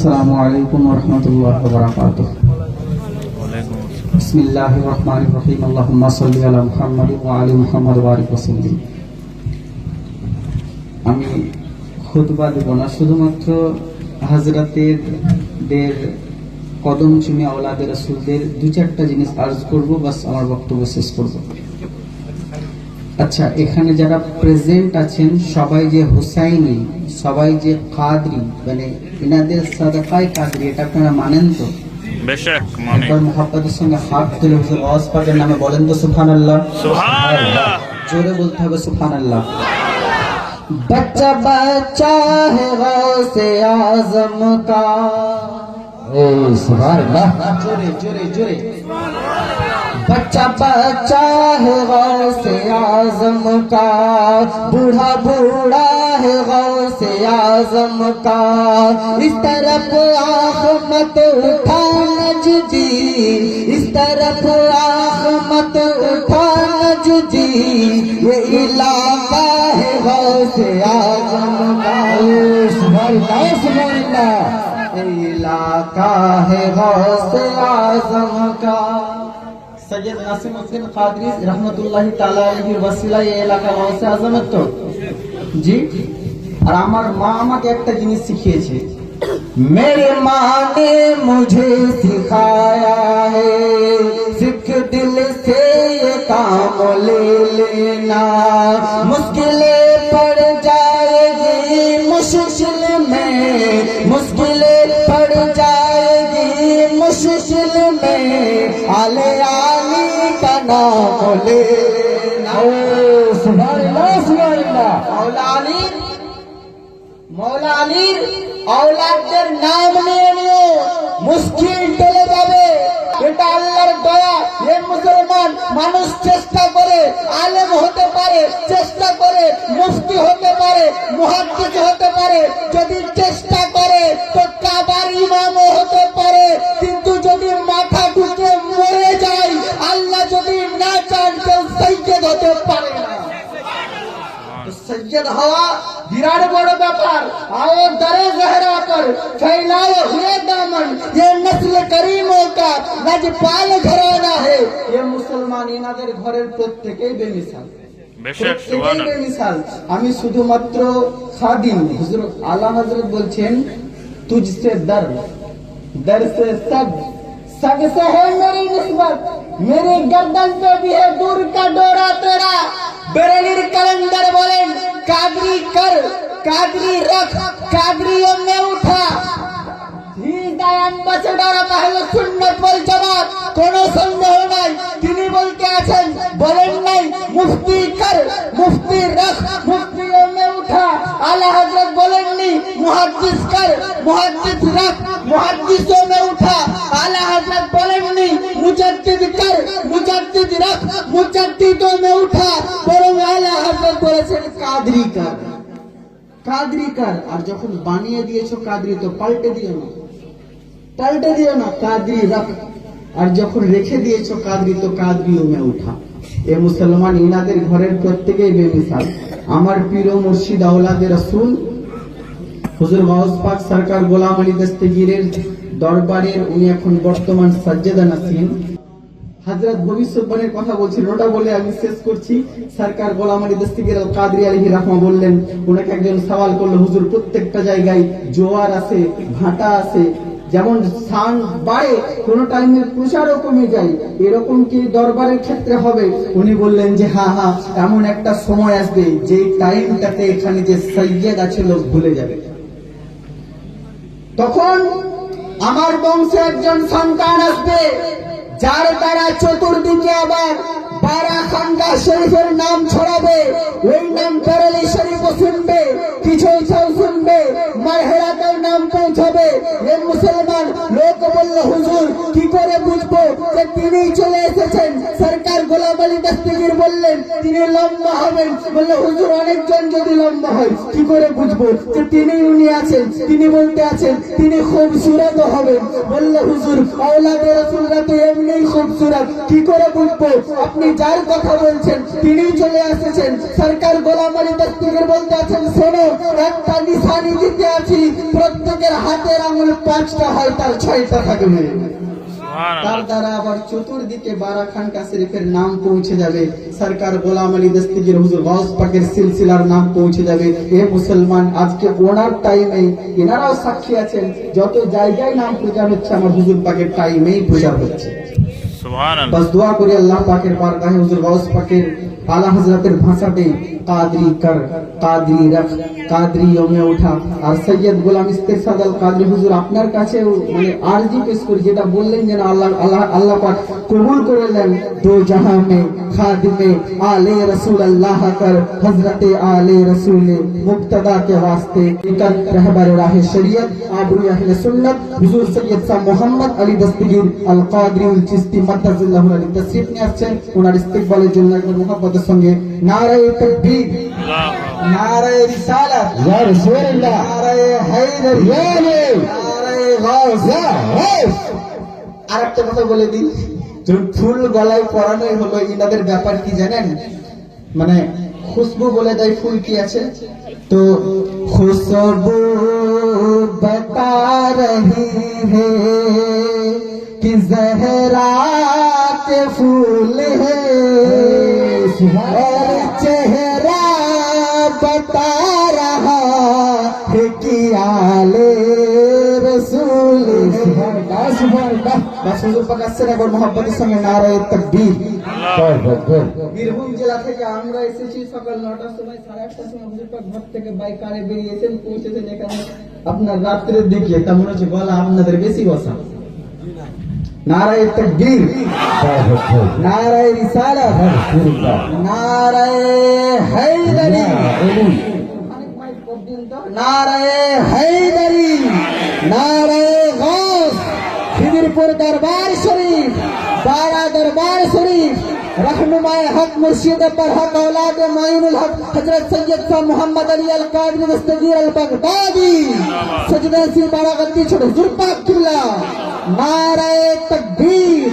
আসসালামু আলাইকুম ওয়া রাহমাতুল্লাহি ওয়া বারাকাতুহু। বিসমিল্লাহির রহমানির রহিম। আল্লাহুম্মা সাল্লি আলা মুহাম্মাদ ওয়া আলি মুহাম্মাদ ওয়া বারিক ওয়া সাল্লিম। আমি খুতবা দেব না, শুধুমাত্র হযরতের কদম চুমে আওলাদে রাসূলদের দুই চারটা জিনিস আরজ করব, বাস আমার বক্তব্য শেষ করব। আচ্ছা, এখানে যারা প্রেজেন্ট আছেন সবাই যে হুসাইনি, সবাই যে কাদরি, মানে এনাদের সাদাকায়ে কাদরি, এটা আপনারা মানেন তো? বেশক মানে। একবার মুহাব্বতের সঙ্গে হাত তুলে হুজুর আওয়াজ পাকের নামে বলেন তো সুবহানাল্লাহ। সুবহানাল্লাহ, জোরে বলতে হবে সুবহানাল্লাহ। बच्चा बच्चा है गौसे आजम का, सुभान अल्लाह, जोरे जोरे जोरे। बच्चा बच्चा है गौसे आजम का, बूढ़ा बूढ़ा है गौसे आजम का, इस तरफ आँख मत उठा नजदी, इस तरफ आँख मत उठा नजदी, ये इलाका है गौसे आजम का। सुभान अल्लाह सुभान अल्लाह, ये इलाका है गौसे आजम का। सैयद नासिमुद्दीन कादरी रहमतुल्लाहि ताला अलैहिর ওয়াসিলায় এই এলাকা গৌসে আজমের তো জি। আর আমার মা আমাকে একটা জিনিস শিখিয়েছে, मेरे माँ ने मुझे सिखाया है, सिख दिल से ये काम ले लेना, मुश्किलें पड़ जाएगी मुश्किल में, मुश्किलें पड़ जाएगी मुश्किल में, आले आली का नाम ले लेना। सुभान अल्लाह सुभान अल्लाह। मौला আলীর औलादদের নাম নিয়ে নিও, মুশকিল টলে যাবে। এটা আল্লাহর দয়া। এই মুসলমান মানুষ চেষ্টা করে আলেম হতে পারে, চেষ্টা করে মুফতি হতে পারে, মুহাদ্দিস হতে পারে, যদি চেষ্টা করে তো কাবার ইমামও হতে পারে, কিন্তু যদি মাথা ঢুকে মরে যায়, আল্লাহ যদি না চান কেউ সৈয়দ হতে পারে না। सैयद हवा विराट बड़ो व्यापार, आओ दरे जहरा पर फैलाए हुए दामन, ये नस्ल करीमों का लजपाल घराना है। ये मुसलमान इनाদের ঘরের প্রত্যেকেই বেমিসাল, বেশক সুবহানাল্লাহ। বেমিসাল। আমি শুধুমাত্র খাদিম। হুজুর আলা হযরত বলছেন, तुझसे दर दर से सग, सग से है मेरी निस्बत, मेरी गर्दन पे भी है दूर का डोरा तेरा। बेरेलीर कलंदर बोलें, कादरी कर कादरी रख, कादरियों में उठा। অ্যাম্বাসেডর আহলে সুন্নাত ওয়াল জামাত, কোনো সন্দেহ নাই। তিনি বলতে আছেন, বলেন নাই মুফতি কর মুফতি রাখ, মুফতিयों में उठा। আলা হযরত বলেননি মুহাদ্দিস কর মুহাদ্দিস রাখ, মুহাদ্দিসों में उठा। আলা হযরত বলেননি মুজাদ্দিদ কর মুজাদ্দিদ রাখ, মুজাদ্দিদों में उठा। বরং আলা হযরত বলেছেন কাদরি কর, কাদরি কর। আর যখন বানিয়ে দিয়েছো কাদরি, তো পাল্টে দিও না, পাল্টে দিও না, কাদরি রাখ। আর যখন রেখে দিয়েছো কাদরি, তো কাদরিও মে উঠা। এ মুসলমান ইনাদের ঘরের প্রত্যেকেই বেমিসাল। আমার পীর ও মুর্শিদ আওলাদে রাসূল হুজুর গাউস পাক সরকার গোলাম আলী দস্তগীরের দরবারের উনি এখন বর্তমান সাজ্জাদা নাসিন। হযরত ভবিষ্যৎবাণীর কথা বলছিলেন, ওটা বলে আমি শেষ করছি। সরকার গোলাম আলী দস্তগীর আল কাদরি আলাইহি রাহমা বললেন, ওনাকে একজন সওয়াল করলো, হুজুর প্রত্যেকটা জায়গায় জোয়ার আছে, ভাটা আছে, যেমন স্থান বাড়ে কোন টাইমে প্রচারও কমে যায়, এরকম কি দরবারের ক্ষেত্রে হবে? উনি বললেন যে হ্যাঁ হ্যাঁ, এমন একটা সময় আসবে যে টাইমটাতে এখানে যে সৈয়দ আছে লোক ভুলে যাবে। তখন আমার বংশে একজন সন্তান আসবে, যার দ্বারা চতুর্দিকে আবার বারা খানকা শরীফের নাম ছড়াবে। ওই নাম বেরেলি শরীফও শুনবে, কিছু শুনবে, মারহেরাতের নাম পৌঁছাবে। এই মুসলমান মুসলমান লোক বলল হুজুর কি করে বুঝবো যে তিনিই চলে এসেছেন? সরকার গোলাম আলী দস্তগীর বললেন তিনি লম্বা হবেন। বললো হুজুর অনেকজন যদি লম্বা হয় কি করে বুঝবো যে তিনি উনি আছেন? তিনি বলতে আছেন তিনি খুবসুরত হবেন। বললো হুজুর আওলাদে রাসূলরা তো এমনিই খুবসুরত, কি করে বুঝবো? আপনি যার কথা বলছেন তিনিই চলে এসেছেন। সরকার গোলাম আলী দস্তগীর বলতে আছেন শোনো, একটা নিশানি দিতে আছি, প্রত্যেকের হাতের আঙুল 5টা হয় তার 6টা থাকবে। তার দ্বারা আবার চতুর্দিকে বারাখানকা শরীফের নাম পৌঁছে যাবে। সরকার গোলাম আলী দস্তগীর হুজুর গাউস পাকের সিলসিলার নাম পৌঁছে যাবে। এ মুসলমান আজকে ওনার টাইমে এনারাও সাক্ষী আছেন, যত জায়গায় নাম প্রচার হচ্ছে আমার হুজুর পাকের টাইমেই প্রচার হচ্ছে। সুবহানাল্লাহ। बस दुआ करी अल्लाह पाकेर बारगाहे हुजूर गाउस पाकेर आला हजरतेर भाषाते कादरी कर, कादरी रख, कादरी यौमे उठा। আর সৈয়দ গোলাম ইস্তেরশাদ আল কাদরি হুজুর আপনার কাছে মানে আরজি পেশ করি, যেটা বললেন যেন আল্লাহ পাক কবুল করে নেন। দো জাহাं में खादिमे आले रसूल अल्लाह कर, हजरत आले रसूल मुक्तदा के वास्ते निकल रहबर राह शरीयत आबरू अहले सुन्नत हुजूर सैयद सा मोहम्मद আলী দস্তগীর আল কাদরি উল চিশতি মাদ্দাজিল্লাহু আলী তশরিফ নিয়ে আসছেন। ওনার ইস্তিকবালের জন্য একবার মুহাব্বতের সঙ্গে নারায়ে তাকবীর, নারায়ে রিসালাত, ইয়া রাসূলুল্লাহ, নারায়ে হায়দার, ইয়া নারায়ে গাউস, ইয়া গাউস। আরেকটা কথা বলে দিই, যখন ফুল গলায় পরানোই হলো, ইনাদের ব্যাপার কি জানেন? মানে খুশবু বলে দেয় ফুল কি আছে, তো খুশবু বতা রহি হে कि जहरा के फूल है और चेहरा बता रहा है कि आले रसूल है। बस हुजूर पाक আসছেন একবার মুহাব্বতের সঙ্গে নারায়ে তাকবীর। বীরভূম জেলা থেকে আমরা এসেছি সকাল 9টার সময়, 8:30টার সময় হুজুর পাক ঘর থেকে বাইকারে বেরিয়েছেন, পৌঁছেছেন এখানে আপনার রাত্রের দিকে। তেমন হচ্ছে গলা আপনাদের বেশি বসা। नाराये तकबीर, नाराये रिसालत, नाराये हैदरी, नाराये हैदरी, नाराये गौस, खिदिरपुर दरबार शरीफ, बारा दरबार शरीफ, रहनुमाए हक मुर्शिद पर हक औलाद माइनुल हक हजरत सैयद सा मोहम्मद अली अल कादरी दस्तगीर अल बगदादी सजदे से बारागती छोड़ हुजूर पाक किबला। नाराये तकबीर।